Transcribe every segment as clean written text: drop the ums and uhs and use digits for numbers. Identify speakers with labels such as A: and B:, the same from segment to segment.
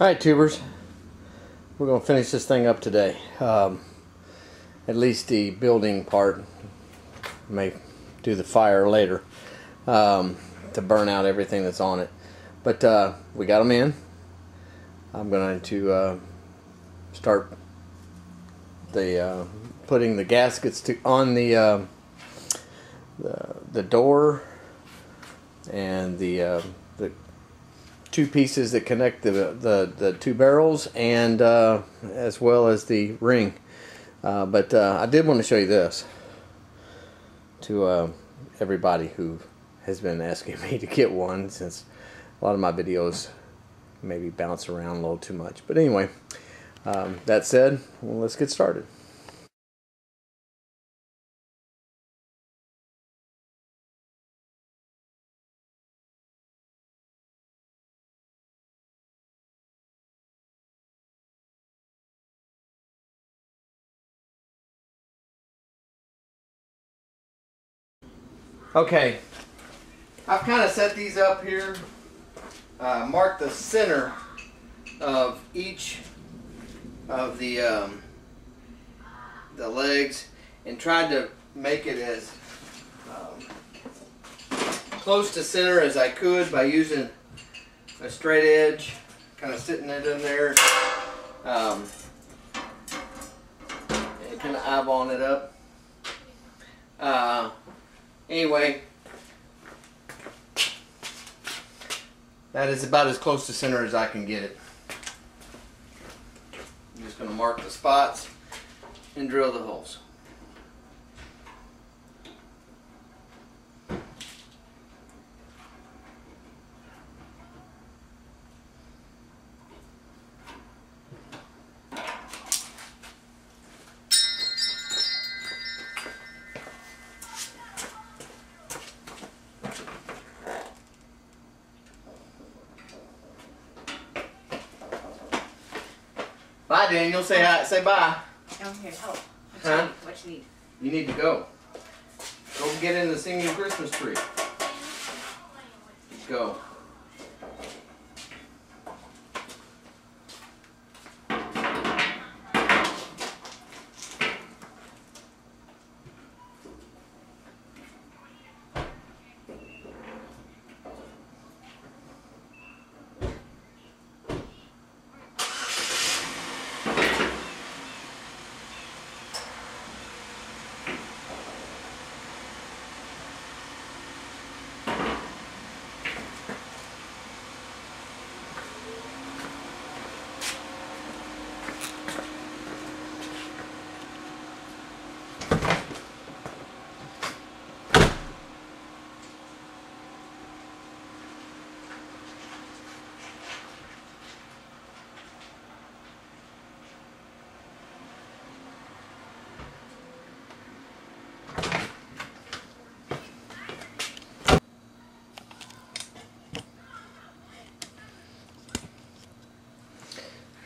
A: Alright, tubers, we're going to finish this thing up today. At least the building part. May do the fire later to burn out everything that's on it. But we got them in. I'm going to start putting the gaskets on the door and the two pieces that connect the two barrels, and as well as the ring. But I did want to show you this to everybody who has been asking me to get one, since a lot of my videos maybe bounce around a little too much. But anyway, that said, well, let's get started. Okay, I've kind of set these up here, marked the center of each of the legs, and tried to make it as close to center as I could by using a straight edge, kind of sitting it in there, and kind of eyeballing it up. Anyway, that is about as close to center as I can get it. I'm just going to mark the spots and drill the holes. Bye, Daniel. Say hi. Say bye.
B: I'm here to help.
A: Huh?
B: What you need?
A: You need to go. Go get in the singing Christmas tree. Go.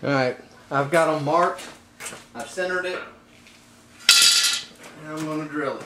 A: Alright, I've got them marked, I've centered it, and I'm going to drill it.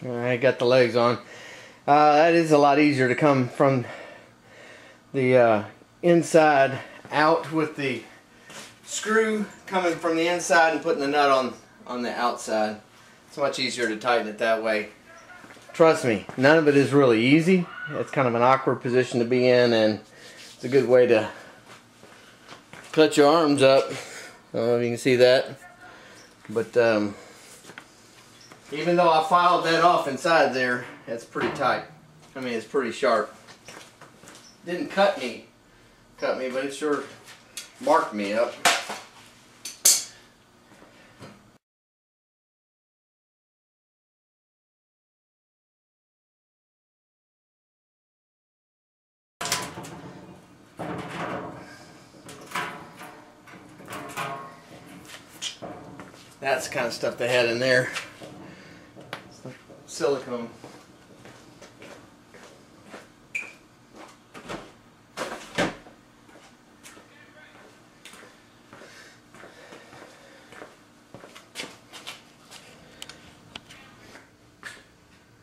A: Alright, got the legs on. That is a lot easier to come from the inside out with the screw coming from the inside and putting the nut on the outside. It's much easier to tighten it that way. Trust me, none of it is really easy. It's kind of an awkward position to be in, and it's a good way to cut your arms up. I don't know if you can see that, but even though I filed that off inside there, it's pretty tight. I mean, it's pretty sharp. Didn't cut me, but it sure marked me up. That's the kind of stuff they had in there. Silicone.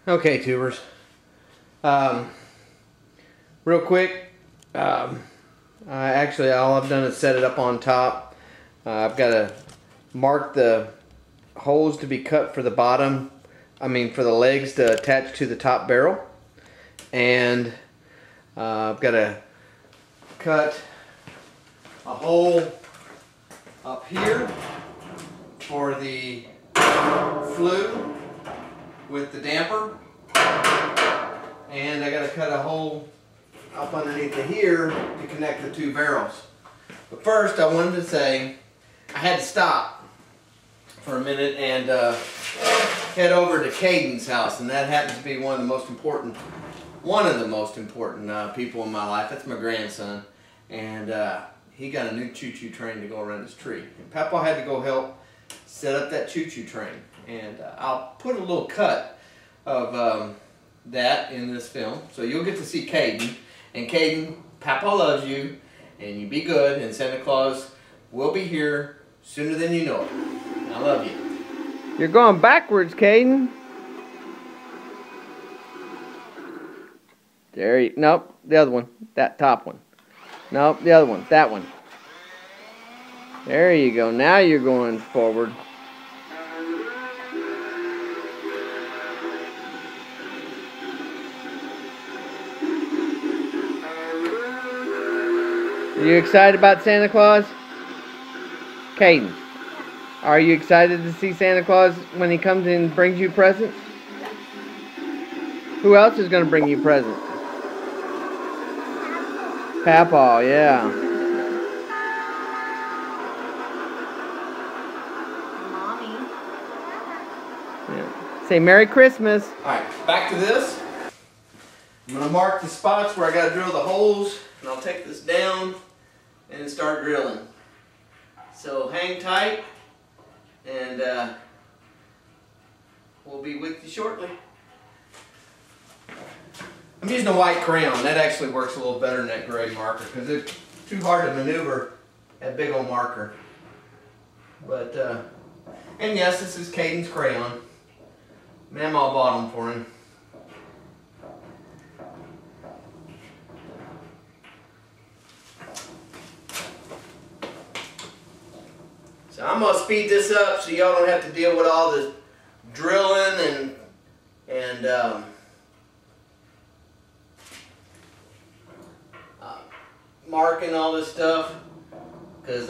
A: Okay, tubers. Real quick, actually all I've done is set it up on top. I've got to mark the holes to be cut for the bottom, for the legs to attach to the top barrel, and I've got to cut a hole up here for the flue with the damper, and I got to cut a hole up underneath of here to connect the two barrels. But first I wanted to say I had to stop for a minute and head over to Caden's house, and that happens to be one of the most important people in my life. That's my grandson, and he got a new choo-choo train to go around his tree, and Papa had to go help set up that choo-choo train, and I'll put a little cut of that in this film, so you'll get to see Caden. And Caden, Papa loves you, and you be good, and Santa Claus will be here sooner than you know it. I love you. You're going backwards, Caden. There you, nope, the other one, that top one. Nope, the other one, that one. There you go, now you're going forward. Are you excited about Santa Claus? Caden, are you excited to see Santa Claus when he comes and brings you presents? Who else is going to bring you presents? Papa, yeah.
B: Mommy.
A: Yeah. Say Merry Christmas. Alright, back to this. I'm going to mark the spots where I got to drill the holes, and I'll take this down and start drilling. So hang tight, and we'll be with you shortly. I'm using a white crayon. That actually works a little better than that gray marker because it's too hard to maneuver that big old marker. But, and yes, this is Caden's crayon. Mama bought them for him. So I'm going to speed this up so y'all don't have to deal with all this drilling and marking all this stuff, because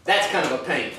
A: that's kind of a pain.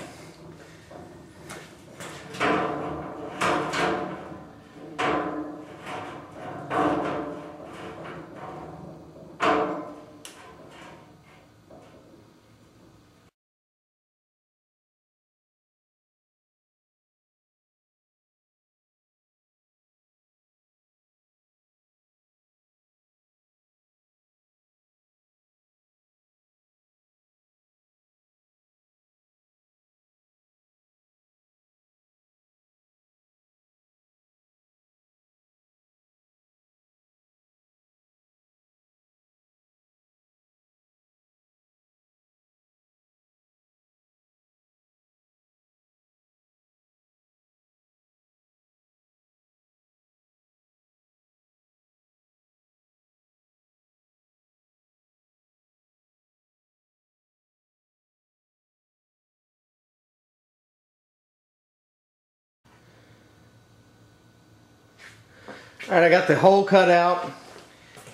A: Alright, I got the hole cut out,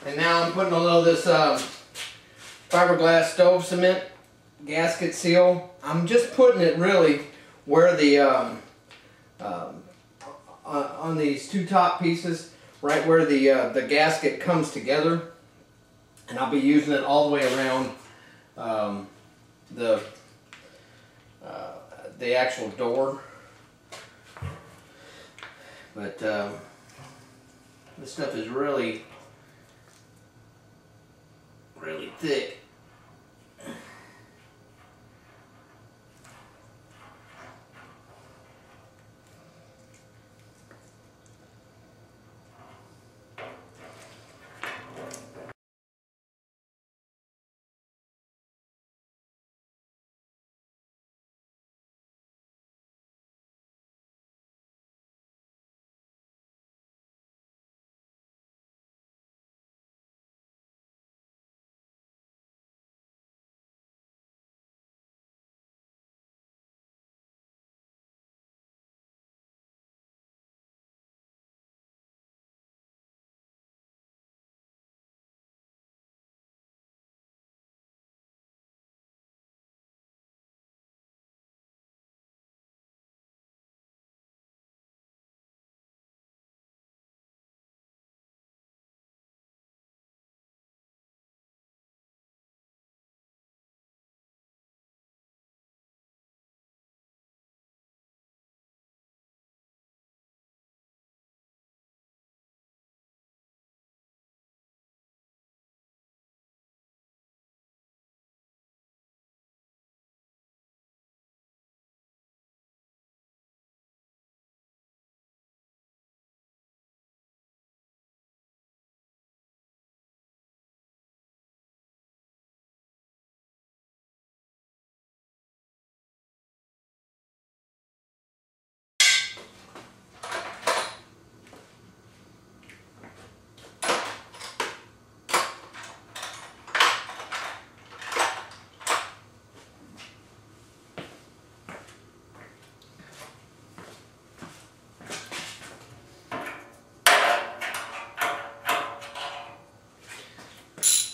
A: and now I'm putting a little of this fiberglass stove cement gasket seal. I'm just putting it really where the on these two top pieces, right where the gasket comes together, and I'll be using it all the way around the actual door. But this stuff is really thick.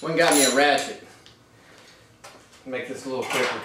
A: One got me a ratchet. Make this a little quicker.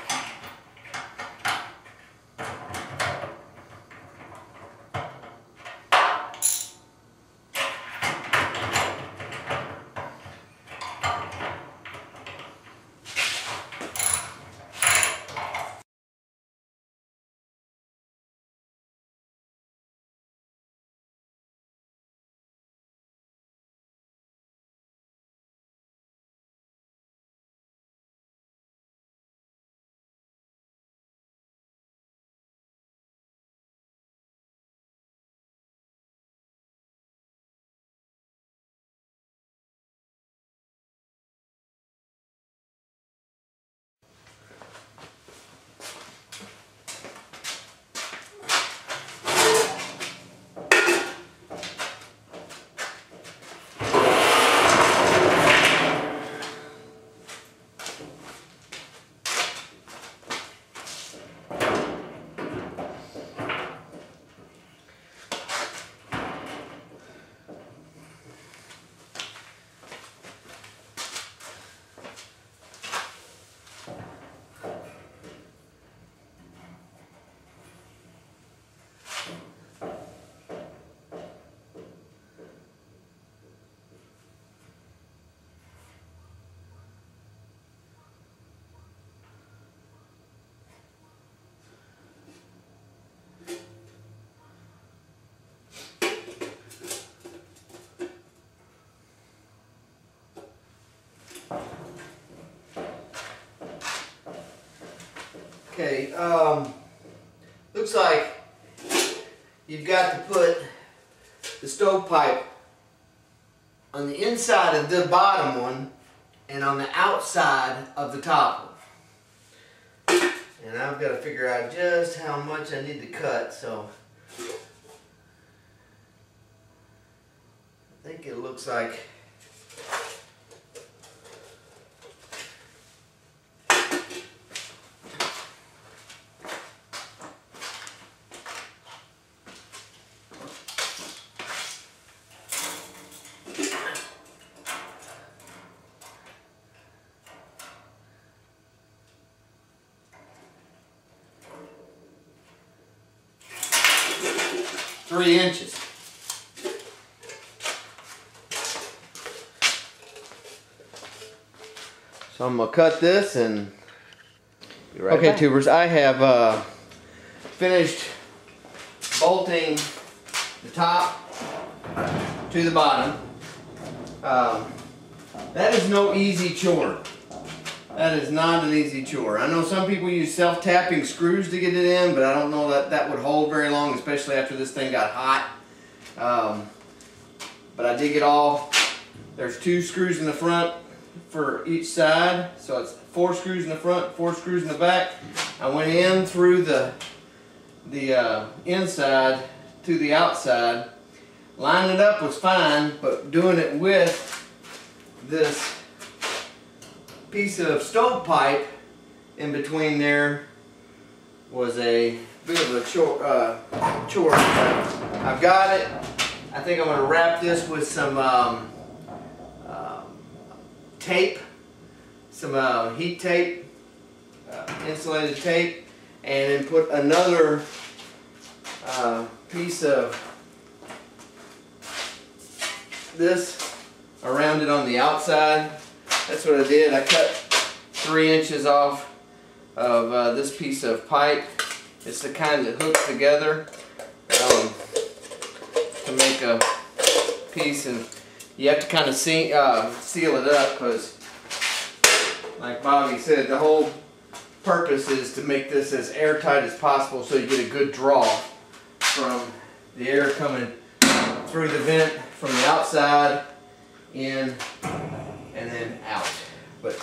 A: Okay, looks like you've got to put the stovepipe on the inside of the bottom one and on the outside of the top one. And I've got to figure out just how much I need to cut, so I think it looks like 3 inches. So I'm gonna cut this and be right back. Tubers, I have finished bolting the top to the bottom. That is no easy chore. That is not an easy chore. I know some people use self-tapping screws to get it in, but I don't know that that would hold very long, especially after this thing got hot. But I did get all. There's 2 screws in the front for each side, so it's 4 screws in the front, 4 screws in the back. I went in through the inside to the outside. Lining it up was fine, but doing it with this piece of stovepipe in between there was a bit of a chore. I've got it. I think I'm going to wrap this with some tape, some heat tape, insulated tape, and then put another piece of this around it on the outside. That's what I did. I cut 3 inches off of this piece of pipe. It's the kind that hooks together to make a piece, and you have to kind of seal it up because, like Bobby said, the whole purpose is to make this as airtight as possible so you get a good draw from the air coming through the vent from the outside in and then out. But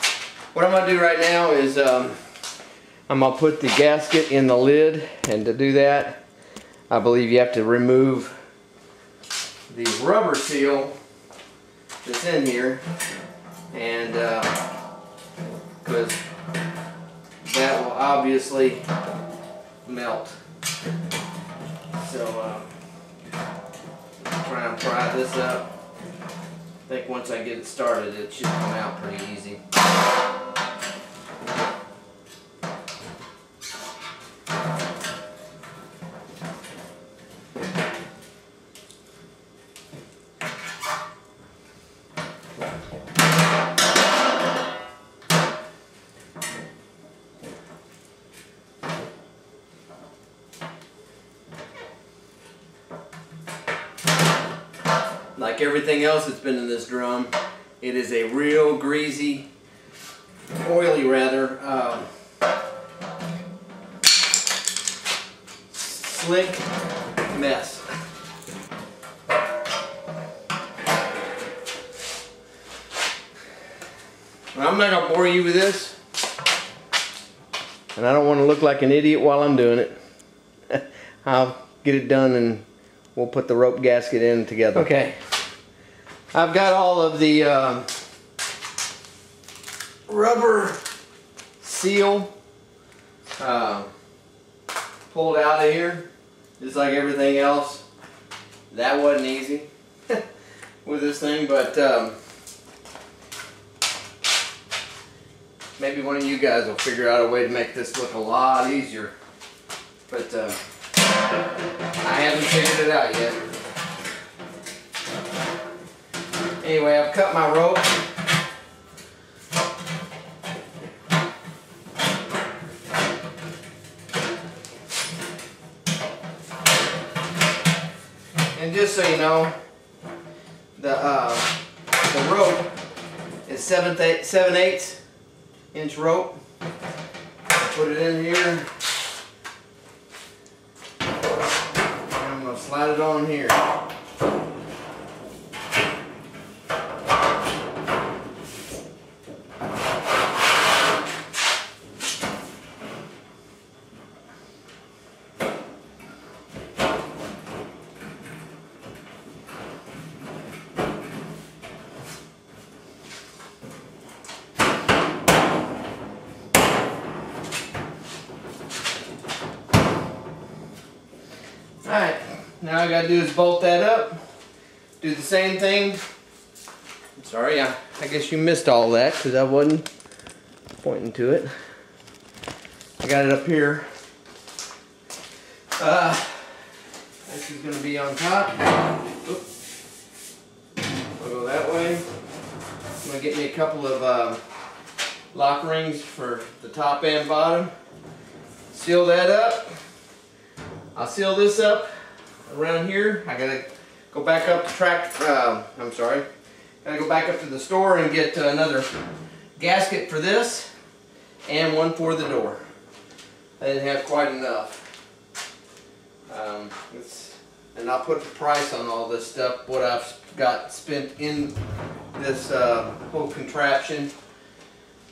A: what I'm going to do right now is I'm going to put the gasket in the lid, and to do that I believe you have to remove the rubber seal that's in here, and because that will obviously melt. So try and pry this up. I think once I get it started, it should come out pretty easy. Like everything else that's been in this drum, it is a real greasy, oily rather, slick mess. Well, I'm not going to bore you with this, and I don't want to look like an idiot while I'm doing it. I'll get it done and we'll put the rope gasket in together. Okay. I've got all of the rubber seal pulled out of here, just like everything else. That wasn't easy with this thing, but maybe one of you guys will figure out a way to make this look a lot easier. But I haven't figured it out yet. Anyway, I've cut my rope. And just so you know, the rope is 7/8 inch rope. Put it in here. And I'm going to slide it on here. Alright, now all I gotta do is bolt that up, do the same thing. I'm sorry, I guess you missed all that because I wasn't pointing to it. I got it up here. This is going to be on top. Oops. I'll go that way. I'm going to get me a couple of lock rings for the top and bottom. Seal that up. I'll seal this up around here. I gotta go back up to gotta go back up to the store and get another gasket for this and one for the door. I didn't have quite enough. And I'll put the price on all this stuff, what I've got spent in this whole contraption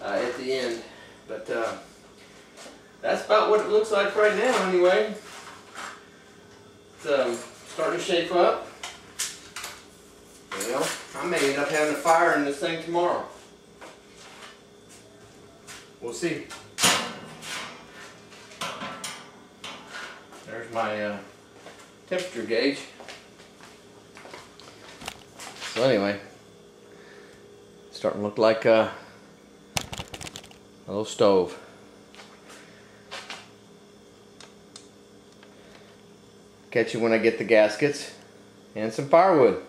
A: at the end. But that's about what it looks like right now anyway. It's starting to shape up. You know, I may end up having a fire in this thing tomorrow. We'll see. There's my temperature gauge. So anyway, it's starting to look like a little stove. Catch you when I get the gaskets and some firewood.